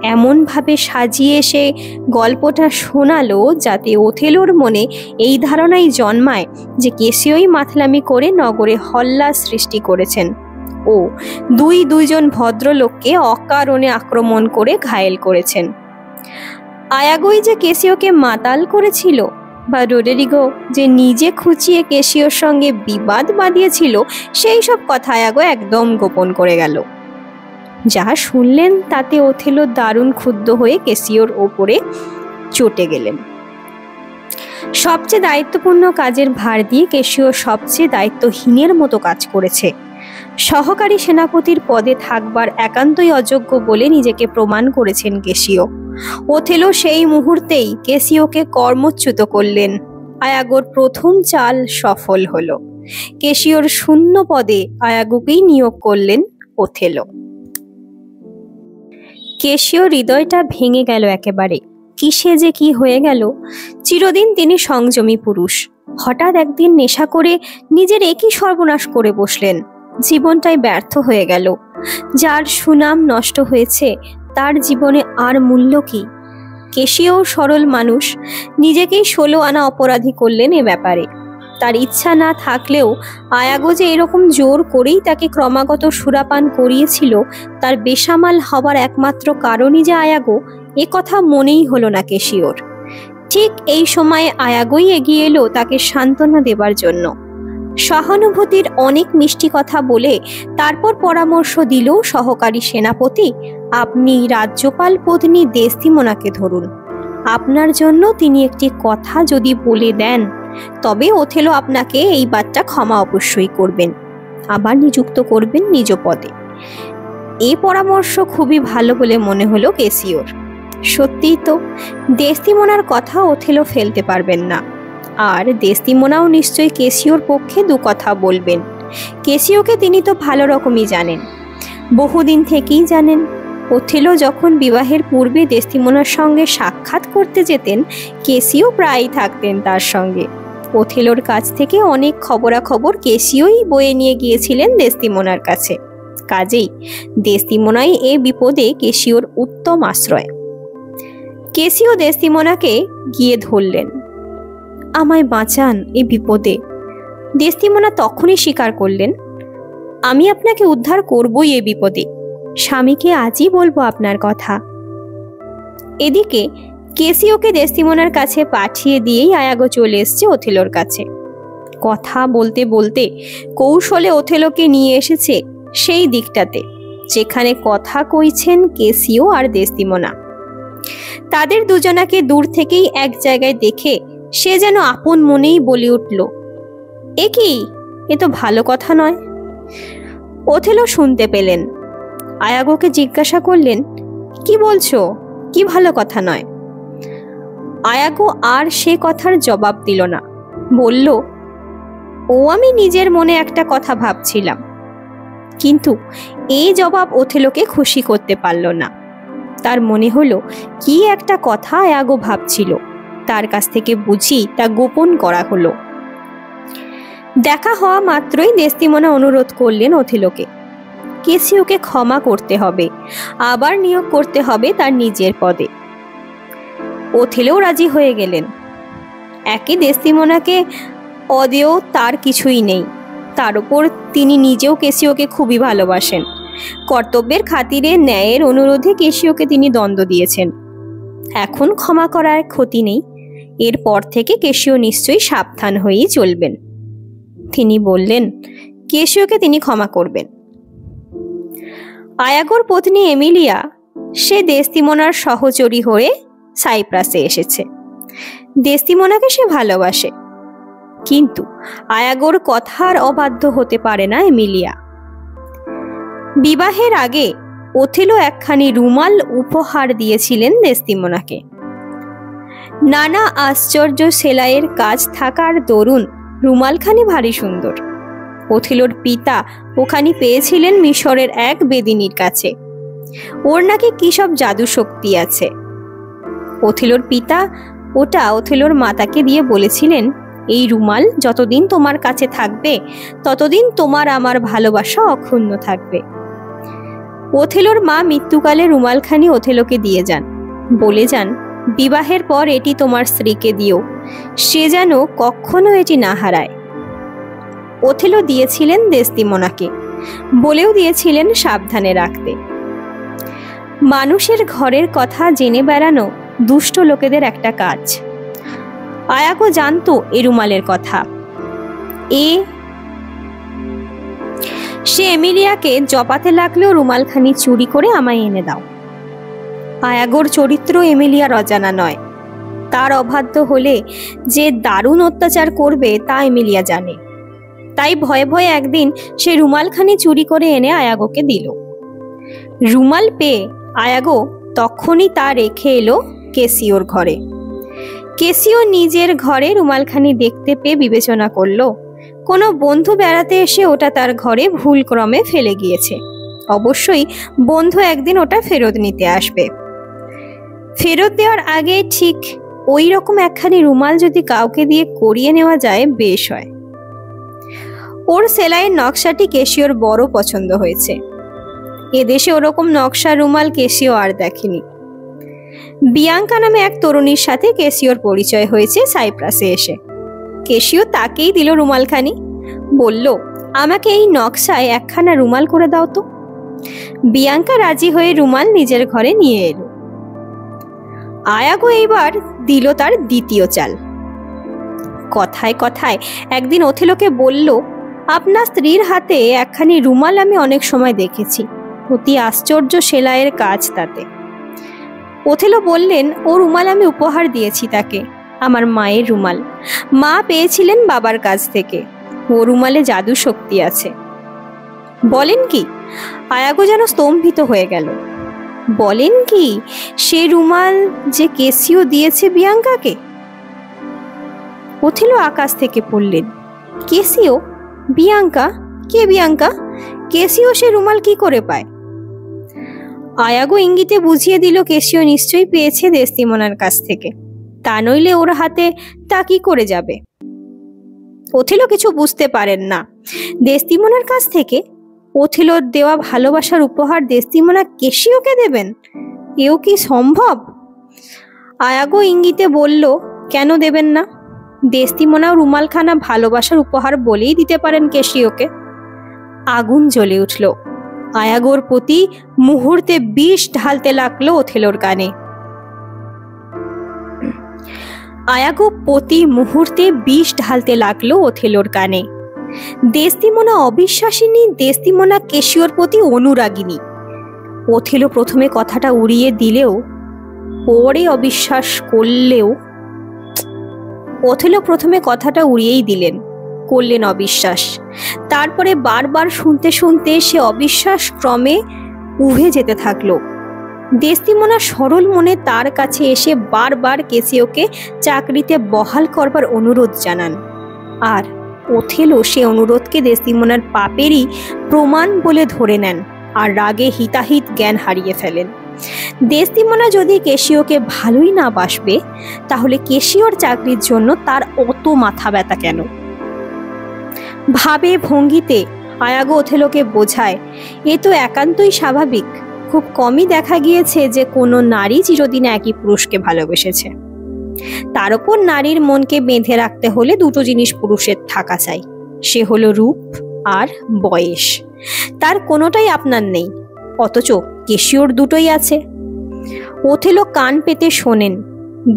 এমন ভাবে সাজিয়ে সে গল্পটা শোনালো যাতে ওথেলোর মনে এই ধারণাই জন্মায় যে কেশিওই মাতলামি করে নগরে হল্লা সৃষ্টি করেছেন ও দুইজন ভদ্রলোককে অকারণে আক্রমণ করে ঘায়েল করেছেন। আয়াগোই যে কেশিওকে মাতাল করেছিল, বা রোডরিগো যে নিজে খুঁচিয়ে কেশিওর সঙ্গে বিবাদ বাঁধিয়েছিল, সেই সব কথা আয়াগো একদম গোপন করে গেল। যা শুনলেন তাতে ওথেলো দারুণ ক্ষুব্ধ হয়ে কেশিওর ওপরে চটে গেলেন। সবচেয়ে দায়িত্বপূর্ণ কাজের ভার দিয়ে কেশিও সবচেয়ে দায়িত্বহীনের মতো কাজ করেছে। সহকারী সেনাপতির পদে থাকবার একান্তই অযোগ্য বলে নিজেকে প্রমাণ করেছেন কেশিও। ওথেলো সেই মুহূর্তেই কেশিওকে কর্মচ্যুত করলেন। আয়াগোর প্রথম চাল সফল হলো। কেশিওর শূন্য পদে আয়াগোকেই নিয়োগ করলেন ওথেলো। কেশিওর হৃদয়টা ভেঙে গেল একেবারে। কিসে যে কি হয়ে গেল। চিরদিন তিনি সংযমী পুরুষ, হঠাৎ একদিন নেশা করে নিজের একই সর্বনাশ করে বসলেন। জীবনটাই ব্যর্থ হয়ে গেল। যার সুনাম নষ্ট হয়েছে তার জীবনে আর মূল্য কি? কেশিও সরল মানুষ, নিজেকেই 16 আনা অপরাধী করলেন এ ব্যাপারে। তার ইচ্ছা না থাকলেও আয়াগো যে এরকম জোর করেই তাকে ক্রমাগত সুরাপান করিয়েছিল, তার বেসামাল হবার একমাত্র কারণই যে আয়াগো, এ কথা মনেই হলো না কেশিওর। ঠিক এই সময়ে আয়াগোই এগিয়ে এলো তাকে সান্ত্বনা দেবার জন্য। সহানুভূতির অনেক মিষ্টি কথা বলে তারপর পরামর্শ দিল সহকারী সেনাপতি, আপনি রাজ্যপাল পত্নী দেসদিমোনাকে ধরুন। আপনার জন্য তিনি একটি কথা যদি বলে দেন তবে ওথেলো আপনাকে এই বারটা ক্ষমা অবশ্যই করবেন, আবার নিযুক্ত করবেন নিজ পদে। এই পরামর্শ খুবই ভালো বলে মনে হলো কেশিওর। সত্যিই তো, দেসদিমোনার কথা ওথেলো ফেলতে পারবেন না, আর দেসদিমোনাও নিশ্চয়ই কেশিওর পক্ষে দু কথা বলবেন। কেশিওকে তিনি তো ভালো রকমই জানেন, বহুদিন থেকেই জানেন। ওথেলো যখন বিবাহের পূর্বে দেসদিমোনার সঙ্গে সাক্ষাৎ করতে যেতেন, কেশিও প্রায়ই থাকতেন তার সঙ্গে। ওথেলোর কাছ থেকে অনেক খবরাখবর কেশিওই বয়ে নিয়ে গিয়েছিলেন দেসদিমোনার কাছে। কাজেই দেসদিমোনাই এ বিপদে কেশিওর উত্তম আশ্রয়। কেশিও দেসদিমোনাকে গিয়ে ধরলেন, আমায় বাঁচান এ বিপদে। দেসদিমোনা তখনই স্বীকার করলেন, আমি আপনাকে উদ্ধার করবই এ বিপদে। স্বামীকে আজই বলবো আপনার কথা। এদিকে কেশিওকে দেসদিমোনার কাছে পাঠিয়ে দিয়েই আয়াগো চলে এসছে ওথেলোর কাছে। কথা বলতে বলতে কৌশলে ওথেলোকে নিয়ে এসেছে সেই দিকটাতে যেখানে কথা কইছেন কেশিও আর দেসদিমোনা। তাদের দুজনাকে দূর থেকেই এক জায়গায় দেখে সে যেন আপন মনেই বলে উঠল, এ কি, এ তো ভালো কথা নয়। ওথেলো শুনতে পেলেন। আয়াগোকে জিজ্ঞাসা করলেন, কি বলছো, কি ভালো কথা নয়? আয়াগো আর সে কথার জবাব দিল না। বলল, ও আমি নিজের মনে একটা কথা ভাবছিলাম। কিন্তু এই জবাব ওথেলোকে খুশি করতে পারল না। তার মনে হলো কি একটা কথা আয়াগো ভাবছিল, তার কাছ থেকে বুঝি তা গোপন করা হলো। দেখা হওয়া মাত্রই দেস্তিমনা অনুরোধ করলেন ওথেলোকে, কেসিওকে ক্ষমা করতে হবে, আবার নিয়োগ করতে হবে তার নিজের পদে। ওথেলো রাজি হয়ে গেলেন। একে দেস্তিমনাকে পদেও তার কিছুই নেই, তার উপর তিনি নিজেও কেসিওকে খুবই ভালোবাসেন। কর্তব্যের খাতিরে ন্যায়ের অনুরোধে কেসিওকে তিনি দণ্ড দিয়েছেন। এখন ক্ষমা করার ক্ষতি নেই, এরপর থেকে কেসিও নিশ্চয়ই সাবধান হয়েই চলবেন। তিনি বললেন কেসিওকে তিনি ক্ষমা করবেন। আয়াগোর পত্নী এমিলিয়া সে দেস্তিমনার সহচরী হয়ে সাইপ্রাসে এসেছে। দেস্তিমনাকে সে ভালোবাসে, কিন্তু আয়াগোর কথার অবাধ্য হতে পারে না এমিলিয়া। বিবাহের আগে ওথেলো একখানি রুমাল উপহার দিয়েছিলেন দেস্তিমনাকে। নানা আশ্চর্য সেলাইয়ের কাজ থাকার দরুন রুমালখানি ভারী সুন্দর। ওথেলোর পিতা ওখানি পেয়েছিলেন মিশরের এক বেদিনীর কাছে। ওর নাকি কি সব জাদু শক্তি আছে। ওথেলোর পিতা ওটা ওথেলোর মাতাকে দিয়ে বলেছিলেন, এই রুমাল যতদিন তোমার কাছে থাকবে ততদিন তোমার আমার ভালোবাসা অক্ষুণ্ণ থাকবে। ওথেলোর মা মৃত্যুকালে রুমালখানি ওথেলোকে দিয়ে যান, বলে যান বিবাহের পর এটি তোমার স্ত্রীকে দিও, সে যেন কখনো এটি না হারায়। ওথেলো দিয়েছিলেন দেস্তিমনাকে, বলেও দিয়েছিলেন সাবধানে রাখতে। মানুষের ঘরের কথা জেনে বেড়ানো দুষ্ট লোকেদের একটা কাজ। আয়াগো জানতো এ রুমালের কথা। সে এমিলিয়াকে জপাতে লাগলেও রুমালখানি চুরি করে আমায় এনে দাও। আয়াগোর চরিত্র এমিলিয়ার অজানা নয়। তার অবাধ্য হলে যে দারুণ অত্যাচার করবে তা এমিলিয়া জানে। তাই ভয়ে ভয়ে একদিন সে রুমালখানি চুরি করে এনে আয়াগোকে দিল। রুমাল পেয়ে আয়াগো তখনই তা রেখে এলো কেসিওর ঘরে। কেসিও নিজের ঘরে রুমালখানি দেখতে পেয়ে বিবেচনা করলো কোনো বন্ধু বেড়াতে এসে ওটা তার ঘরে ভুলক্রমে ফেলে গিয়েছে। অবশ্যই বন্ধু একদিন ওটা ফেরত নিতে আসবে। ফেরত দেওয়ার আগে ঠিক ওই রকম একখানি রুমাল যদি কাউকে দিয়ে করিয়ে নেওয়া যায় বেশ হয়। ওর সেলাইয়ের নকশাটি কেসিওর বড় পছন্দ হয়েছে। এদেশে ওরকম নকশা রুমাল কেসিও আর দেখেনি। বিয়াঙ্কা নামে এক তরুণীর সাথে কেসিওর পরিচয় হয়েছে সাইপ্রাসে এসে। কেসিও তাকেই দিল রুমালখানি, বলল আমাকে এই নকশায় একখানা রুমাল করে দাও তো। বিয়াঙ্কা রাজি হয়ে রুমাল নিজের ঘরে নিয়ে এলো। আয়াগো এইবার দিল তার দ্বিতীয় চাল। কথায় কথায় একদিন ওথেলোকে বলল, আপনার স্ত্রীর হাতে একখানি রুমাল আমি অনেক সময় দেখেছি, অতি আশ্চর্য সেলাইয়ের কাজ তাতে। ওথেলো বললেন, ও রুমাল আমি উপহার দিয়েছি তাকে, আমার মায়ের রুমাল। মা পেয়েছিলেন বাবার কাছ থেকে। ও রুমালে জাদু শক্তি আছে। বলেন কি? আয়াগো যেন স্তম্ভিত হয়ে গেল। বলেন কি? সে রুমাল যে কেসিও দিয়েছে বিয়াঙ্কাকে? ওথেলো আকাশ থেকে পড়লেন। কেসিও? বিয়াঙ্কা? কে বিয়াঙ্কা? কেসিও সে রুমাল কি করে পায়? আয়াগো ইঙ্গিতে বুঝিয়ে দিল কেসিও নিশ্চয়ই পেয়েছে দেস্তিমনার কাছ থেকে, তা নইলে ওর হাতে তা কি করে যাবে। ওথেলো কিছু বুঝতে পারেন না। দেস্তিমনার কাছ থেকে? ওথেলোর দেওয়া ভালোবাসার উপহার দেস্তিমনা কেসিওকে দেবেন? এও কি সম্ভব? আয়াগো ইঙ্গিতে বলল, কেন দেবেন না? দেস্তিমনাও রুমালখানা ভালোবাসার উপহার বলেই দিতে পারেন কেসিওকে। আগুন জ্বলে উঠল। আয়াগোর প্রতি মুহূর্তে বিষ ঢালতে লাগলো ওথেলোর কানে। আয়াগো প্রতি মুহূর্তে বিষ ঢালতে লাগলো ওথেলোর কানে। দেস্তিমনা অবিশ্বাসিনী, দেস্তিমনা কেসিওর প্রতি অনুরাগিনী। ওথেলো প্রথমে কথাটা উড়িয়ে দিলেও, পরে অবিশ্বাস করলেও, ওথেলো প্রথমে কথাটা উড়িয়েই দিলেন, করলেন অবিশ্বাস। তারপরে বারবার শুনতে শুনতে সে অবিশ্বাস ক্রমে উভে যেতে থাকলো। দেস্তিমনা সরল মনে তার কাছে এসে বারবার কেসিওকে চাকরিতে বহাল করবার অনুরোধ জানান। আর ওথেলো সে অনুরোধকে দেস্তিমনার পাপেরই প্রমাণ বলে ধরে নেন আর রাগে হিতাহিত জ্ঞান হারিয়ে ফেলেন। দেস্তিমোনা যদি কেশিওকে ভালোই না বাসবে, তাহলে কেশিওর চাকরির জন্য তার অত মাথা ব্যথা কেন? ভাবে ভঙ্গিতে আয়াগো ওথেলোকে বোঝায়, এ তো একান্তই স্বাভাবিক। খুব কমই দেখা গিয়েছে যে কোনো নারী চিরদিন একই পুরুষকে ভালোবেসেছে। তার উপর নারীর মনকে বেঁধে রাখতে হলে দুটো জিনিস পুরুষের থাকা চাই, সে হলো রূপ আর বয়স। তার কোনোটাই আপনার নেই, অথচ কেশিওর দুটোই আছে। ওথেলো কান পেতে শোনেন,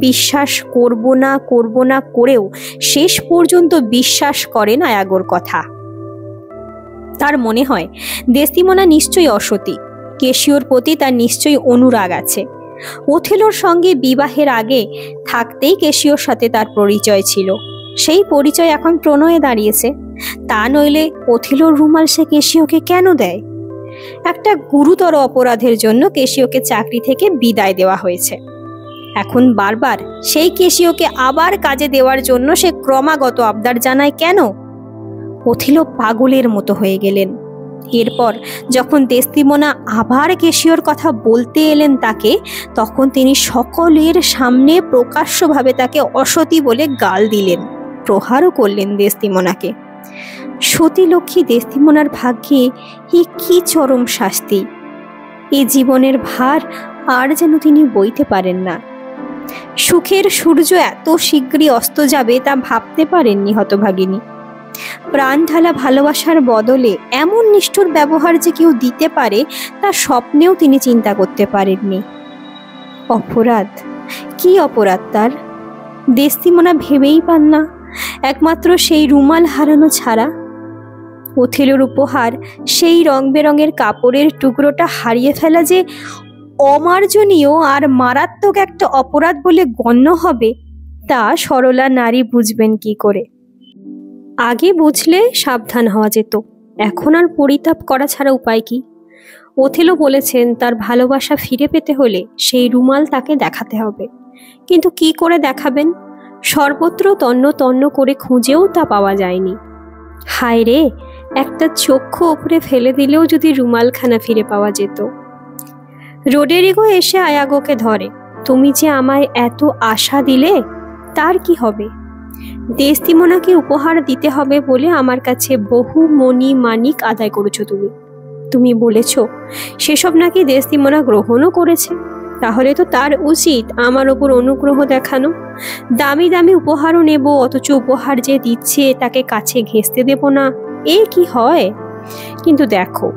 বিশ্বাস করব না করেও শেষ পর্যন্ত বিশ্বাস করেন আয়াগোর কথা। তার মনে হয় দেস্তিমোনা নিশ্চয়ই অসতী, কেশিওর প্রতি তার নিশ্চয়ই অনুরাগ আছে। ওথেলোর সঙ্গে বিবাহের আগে থাকতেই কেশিওর সাথে তার পরিচয় ছিল, সেই পরিচয় এখন প্রণয়ে দাঁড়িয়েছে। তা নইলে ওথেলোর রুমাল সে কেশিওকে কেন দেয়? একটা গুরুতর অপরাধের জন্য কেশিওকে চাকরি থেকে বিদায় দেওয়া হয়েছে। এখন বারবার সেই কেশিওকে আবার কাজে দেওয়ার জন্য সে ক্রমাগত আবদার জানায় কেন? ওথেলো পাগলের মতো হয়ে গেলেন। এরপর যখন দেস্তিমোনা আবার কেশিওর কথা বলতে এলেন তাকে, তখন তিনি সকলের সামনে প্রকাশ্যভাবে তাকে অসতী বলে গাল দিলেন, প্রহারও করলেন দেস্তিমোনাকে। সতীলক্ষ্মী দেস্তিমোনার ভাগ্যে এ কি চরম শাস্তি! এ জীবনের ভার আর যেন তিনি বইতে পারেন না। সুখের সূর্য এত শীঘ্রই অস্ত যাবে তা ভাবতে পারেননি হতভাগিনী। প্রাণ ঢালা ভালোবাসার বদলে এমন নিষ্ঠুর ব্যবহার যে কেউ দিতে পারে তা স্বপ্নেও তিনি চিন্তা করতে পারেননি। অপরাধ, কি অপরাধ তার? দেস্তিমোনা ভেবেই পান না, একমাত্র সেই রুমাল হারানো ছাড়া। ওথেলোর উপহার সেই রং বেরঙের কাপড়ের টুকরোটা হারিয়ে ফেলা যে অমার্জনীয় আর মারাত্মক একটা অপরাধ বলে গণ্য হবে, তা সরলা নারী বুঝবেন কি করে? আগে বুঝলে সাবধান হওয়া যেত, এখন আর পরিতাপ করা ছাড়া উপায় কি? ওথেলো বলেছেন তার ভালোবাসা ফিরে পেতে হলে সেই রুমাল তাকে দেখাতে হবে, কিন্তু কি করে দেখাবেন? সর্বত্র তন্ন তন্ন করে খুঁজেও তা পাওয়া যায়নি। হায় রে, একটা চক্ষু উপরে ফেলে দিলেও যদি রুমালখানা ফিরে পাওয়া যেত। রোডেরিগো এসে আয়াগোকে ধরে, তুমি যে আমায় এত আশা দিলে, তার কি হবে? দেস্তিমোনাকে উপহার দিতে হবে বলে আমার কাছে বহু মণি মানিক আদায় করেছো তুমি বলেছ সেসব নাকি দেস্তিমোনা গ্রহণও করেছে। তাহলে তো তার উচিত আমার ওপর অনুগ্রহ দেখানো। দামি দামি উপহারও নেব, অথচ উপহার যে দিচ্ছে তাকে কাছে ঘেঁষতে দেব না, এ কি হয়? কিন্তু দেখো,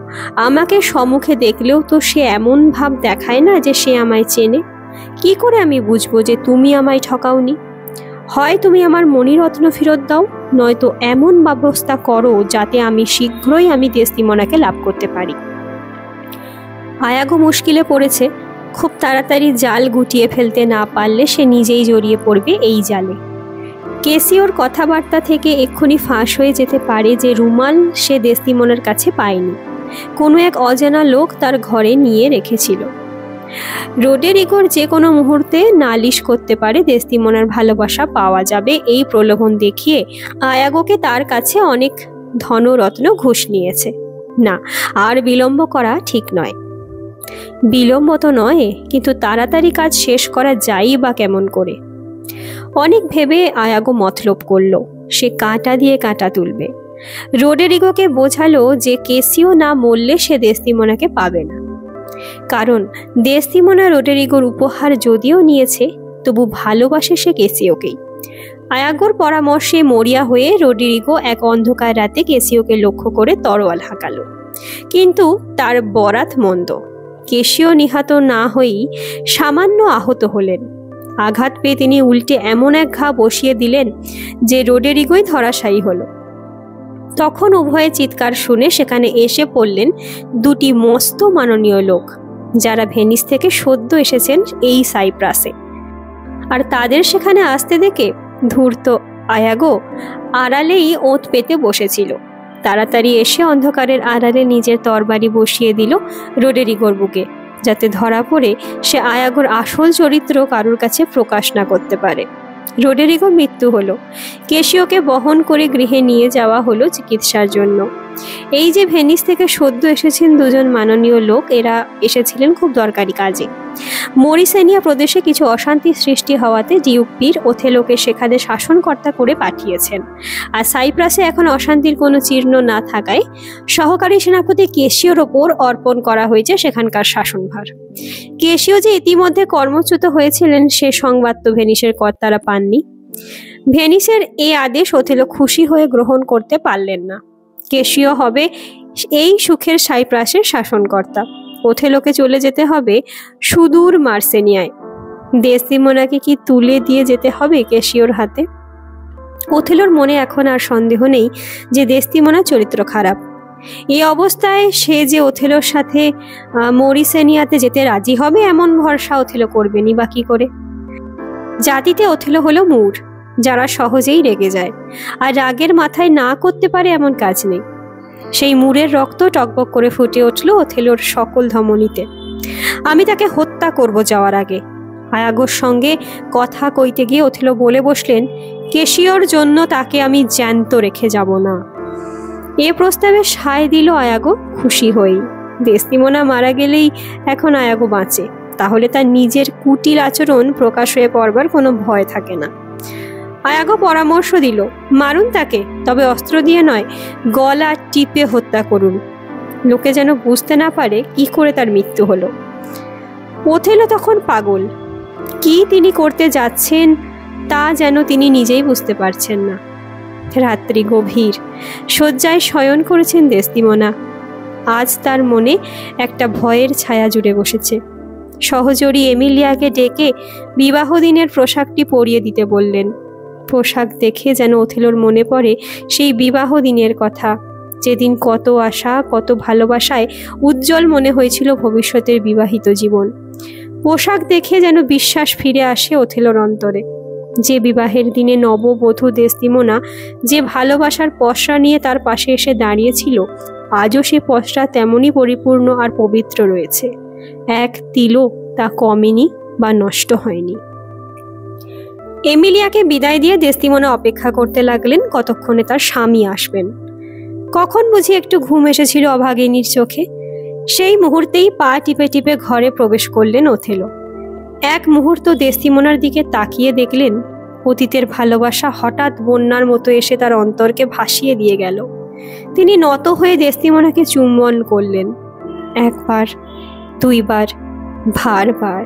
আমাকে সম্মুখে দেখলেও তো সে এমন ভাব দেখায় না যে সে আমায় চেনে। কি করে আমি বুঝবো যে তুমি আমায় ঠকাওনি? হয় তুমি আমার মণিরত্ন ফেরত দাও, নয়তো এমন ব্যবস্থা করো যাতে আমি শীঘ্রই দেস্তিমোনাকে লাভ করতে পারি। আয়াগো মুশকিলে পড়েছে। খুব তাড়াতাড়ি জাল গুটিয়ে ফেলতে না পারলে সে নিজেই জড়িয়ে পড়বে এই জালে। কেসিওর কথাবার্তা থেকে এক্ষুনি ফাঁস হয়ে যেতে পারে যে রুমাল সে দেস্তিমোনার কাছে পায়নি, কোনো এক অজানা লোক তার ঘরে নিয়ে রেখেছিল। রোডেরিগোর যে কোনো মুহূর্তে নালিশ করতে পারে দেস্তিমোনার ভালোবাসা পাওয়া যাবে এই প্রলোভন দেখিয়ে আয়াগোকে তার কাছে অনেক ধনরত্ন ঘুষ নিয়েছে। না, আর বিলম্ব করা ঠিক নয়। বিলম্ব তো নয়, কিন্তু তাড়াতাড়ি কাজ শেষ করা যায় বা কেমন করে? অনেক ভেবে আয়াগো মতলব করল সে কাঁটা দিয়ে কাঁটা তুলবে। রোডেরিগোকে বোঝালো যে কেসিও না মরলে সে দেস্তিমোনাকে পাবে না, কারণ দেস্তিমোনা রোডেরিগোর উপহার যদিও নিয়েছে তবু ভালোবাসে সে কেসিওকেই। আয়াগোর পরামর্শে মরিয়া হয়ে রোডেরিগো এক অন্ধকার রাতে কেসিওকে লক্ষ্য করে তরোয়াল হাঁকালো, কিন্তু তার বরাত মন্দ। কেসিও নিহত না হয়েই সামান্য আহত হলেন। আঘাত পেয়ে তিনি উল্টে এমন এক ঘা বসিয়ে দিলেন যে রোডেরিগোই ধরাশায়ী হলো। তখন উভয়ে চিৎকার শুনে সেখানে এসে পড়লেন দুটি মস্ত মাননীয় লোক, যারা ভেনিস থেকে সদ্য এসেছেন এই সাইপ্রাসে। আর তাদের সেখানে আসতে দেখে ধূর্ত আয়াগো আড়ালেই ওঁত পেতে বসেছিল। তাড়াতাড়ি এসে অন্ধকারের আড়ালে নিজের তরবারি বসিয়ে দিল রোডেরিগোর বুকে, যাতে ধরা পড়ে সে আয়াগোর আসল চরিত্র কারুর কাছে প্রকাশ না করতে পারে। রোডেরিগোর মৃত্যু হলো। কেসিওকে বহন করে গৃহে নিয়ে যাওয়া হলো চিকিৎসার জন্য। এই যে ভেনিস থেকে সদ্য এসেছেন দুজন মাননীয় লোক, এরা এসেছিলেন খুব দরকারি কাজে। মরিসেনিয়া প্রদেশে কিছু অশান্তি সৃষ্টি হওয়াতে ডিউক পীর ওথেলোকে সেখানে শাসনকর্তা করে পাঠিয়েছেন। আর সাইপ্রাসে এখন অশান্তির কোনো চিহ্ন না থাকায় সহকারী সেনাপতি কেশিওর ওপর অর্পণ করা হয়েছে সেখানকার শাসনভার। কেশিও যে ইতিমধ্যে কর্মচ্যুত হয়েছিলেন সে সংবাদ তো ভেনিসের কর্তারা পাননি। ভেনিসের এই আদেশ ওথেলো খুশি হয়ে গ্রহণ করতে পারলেন না। কেশিও হবে এই সুখের সাইপ্রাসের শাসনকর্তা। ওথেলোকে চলে যেতে হবে সুদূর মার্সেনিয়ায়। দেসদিমোনাকে কি তুলে দিয়ে যেতে হবে কেশিওর হাতে? ওথেলোর মনে এখন আর সন্দেহ নেই যে দেসদিমোনার চরিত্র খারাপ। এই অবস্থায় সে যে ওথেলোর সাথে মরিসেনিয়াতে যেতে রাজি হবে এমন ভরসা ওথেলো করবেনি বা কি করে? জাতিতে ওথেলো হলো মূঢ়, যারা সহজেই রেগে যায়, আর রাগের মাথায় না করতে পারে এমন কাজ নেই। সেই মূঢ়ের রক্ত টকবক করে ফুটে উঠল ওথেলোর সকল ধমনীতে। আমি তাকে হত্যা করব যাওয়ার আগে। আয়াগোর সঙ্গে কথা কইতে গিয়ে ওথেলো বলে বসলেন, কেশিওর জন্য তাকে আমি জ্যান্ত রেখে যাব না। এ প্রস্তাবে সায় দিল আয়াগো খুশি হই। দেসদিমোনা মারা গেলেই এখন আয়াগো বাঁচে, তাহলে তার নিজের কুটিল আচরণ প্রকাশ হয়ে পড়বার কোনো ভয় থাকে না। আয়াগো পরামর্শ দিল, মারুন তাকে, তবে অস্ত্র দিয়ে নয়, গলা টিপে হত্যা করুন, লোকে যেন বুঝতে না পারে কি করে তার মৃত্যু হলো। ওথেলো তখন পাগল। কি তিনি করতে যাচ্ছেন তা যেন তিনি নিজেই বুঝতে পারছেন না। রাত্রি গভীর, শয্যায় শয়ন করেছেন দেসদিমোনা। আজ তার মনে একটা ভয়ের ছায়া জুড়ে বসেছে। সহচরী এমিলিয়াকে ডেকে বিবাহ দিনের পোশাকটি পরিয়ে দিতে বললেন। পোশাক দেখে যেন ওথেলোর মনে পড়ে সেই বিবাহ দিনের কথা, যেদিন কত আশা কত ভালোবাসায় উজ্জ্বল মনে হয়েছিল ভবিষ্যতের বিবাহিত জীবন। পোশাক দেখে যেন বিশ্বাস ফিরে আসে ওথেলোর অন্তরে। যে বিবাহের দিনে নববধূ দেসদিমোনা যে ভালোবাসার পসরা নিয়ে তার পাশে এসে দাঁড়িয়েছিল, আজও সে পসরা তেমনই পরিপূর্ণ আর পবিত্র রয়েছে। এক তিলও তা কমেনি বা নষ্ট হয়নি। এমিলিয়াকে বিদায় দিয়ে দেসদিমোনা অপেক্ষা করতে লাগলেন কতক্ষণে তার স্বামী আসবেন। কখন বুঝি একটু ঘুম এসেছিল অভাগিনীর চোখে, সেই মুহূর্তেই পা টিপে টিপে ঘরে প্রবেশ করলেন ওথেলো। এক মুহূর্ত দেসদিমোনার দিকে তাকিয়ে দেখলেন অতীতের ভালোবাসা হঠাৎ বন্যার মতো এসে তার অন্তরকে ভাসিয়ে দিয়ে গেল। তিনি নত হয়ে দেসদিমোনাকে চুম্বন করলেন, একবার, দুইবার, বারবার।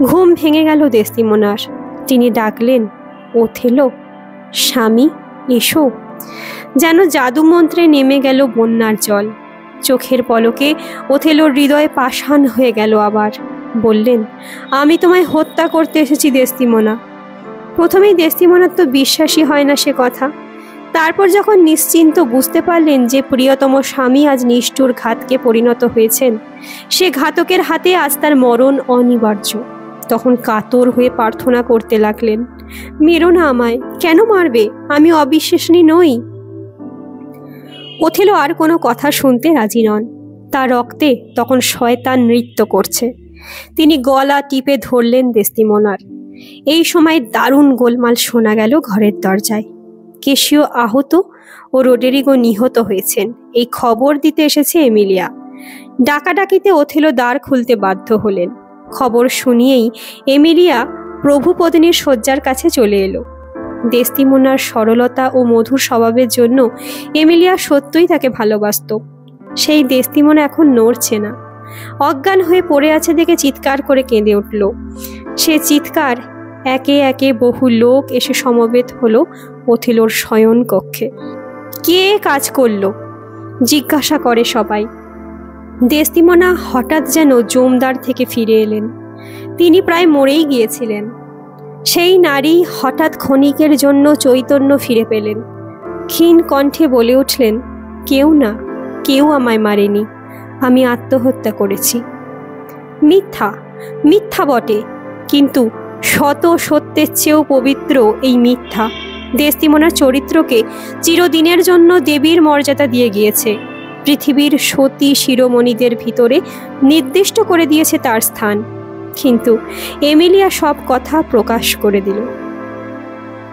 ঘুম ভেঙে গেল দেসদিমোনার। তিনি ডাকলেন, ওথেলো, স্বামী, এসো। যেন জাদুমন্ত্রে নেমে গেল বন্যার জল। চোখের পলকে ওথেলোর হৃদয়ে পাষাণ হয়ে গেল আবার। বললেন, আমি তোমায় হত্যা করতে এসেছি দেসদিমোনা। প্রথমেই দেসদিমোনার তো বিশ্বাসই হয় না সে কথা। তারপর যখন নিশ্চিন্ত বুঝতে পারলেন যে প্রিয়তম স্বামী আজ নিষ্ঠুর ঘাতকে পরিণত হয়েছেন, সে ঘাতকের হাতে আজ তার মরণ অনিবার্য, তখন কাতর হয়ে প্রার্থনা করতে লাগলেন, মেরো না আমায়, কেন মারবে, আমি অবিশ্বাসনী নই। ওথেলো আর কোনো কথা শুনতে রাজি নন। তার রক্তে তখন শয়তান নৃত্য করছে। তিনি গলা টিপে ধরলেন দেসদিমোনার। এই সময় দারুণ গোলমাল শোনা গেল ঘরের দরজায়। কেশিও আহত ও রোডেরিগো নিহত হয়েছেন এই খবর দিতে এসেছে এমিলিয়া। ডাকাডাকিতে ওথেলো দ্বার খুলতে বাধ্য হলেন। খবর শুনিয়েই এমিলিয়া প্রভুপত্নীর শয্যার কাছে চলে এলো। দেসদিমোনার সরলতা ও মধুর স্বভাবের জন্য এমিলিয়া সত্যই তাকে ভালোবাসত। সেই দেসদিমোনা এখন নড়ছে না, অজ্ঞান হয়ে পড়ে আছে দেখে চিৎকার করে কেঁদে উঠল। সে চিৎকার একে একে বহু লোক এসে সমবেত হলো ওথেলোর শয়ন কক্ষে। কে কাজ করলো জিজ্ঞাসা করে সবাই। দেসদিমোনা হঠাৎ যেন জমদার থেকে ফিরে এলেন। তিনি প্রায় মরেই গিয়েছিলেন। সেই নারী হঠাৎ ক্ষণিকের জন্য চৈতন্য ফিরে পেলেন। ক্ষীণ কণ্ঠে বলে উঠলেন, কেউ না, কেউ আমায় মারেনি, আমি আত্মহত্যা করেছি। মিথ্যা, মিথ্যা বটে, কিন্তু শত সত্যের চেয়েও পবিত্র এই মিথ্যা দেসদিমোনার চরিত্রকে চিরদিনের জন্য দেবীর মর্যাদা দিয়ে গিয়েছে। পৃথিবীর সতী শিরোমণিদের ভিতরে নির্দিষ্ট করে দিয়েছে তার স্থান। কিন্তু এমিলিয়া সব কথা প্রকাশ করে দিল।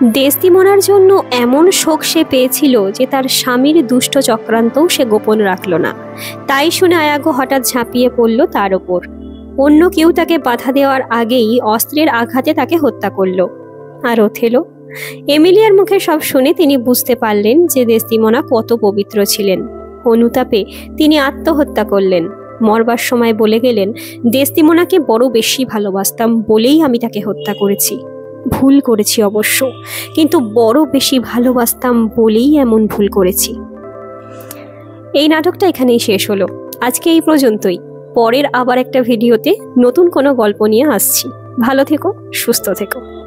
দেস্তিমনার জন্য এমন শোক সে পেয়েছিল যে তার স্বামীর দুষ্ট চক্রান্তও সে গোপন রাখল না। তাই শুনে আয়াগো হঠাৎ ঝাঁপিয়ে পড়ল তার ওপর। অন্য কেউ তাকে বাধা দেওয়ার আগেই অস্ত্রের আঘাতে তাকে হত্যা করল। আর ওথেলো? এমিলিয়ার মুখে সব শুনে তিনি বুঝতে পারলেন যে দেস্তিমনা কত পবিত্র ছিলেন। অনুতাপে তিনি আত্মহত্যা করলেন। মরবার সময় বলে গেলেন, দেস্তিমনাকে বড় বেশি ভালোবাসতাম বলেই আমি তাকে হত্যা করেছি। ভুল করেছি অবশ্য, কিন্তু বড় বেশি ভালোবাসতাম বলেই এমন ভুল করেছি। এই নাটকটা এখানেই শেষ হলো। আজকে এই পর্যন্তই। পরের আবার একটা ভিডিওতে নতুন কোনো গল্প নিয়ে আসছি। ভালো থেকো, সুস্থ থেকো।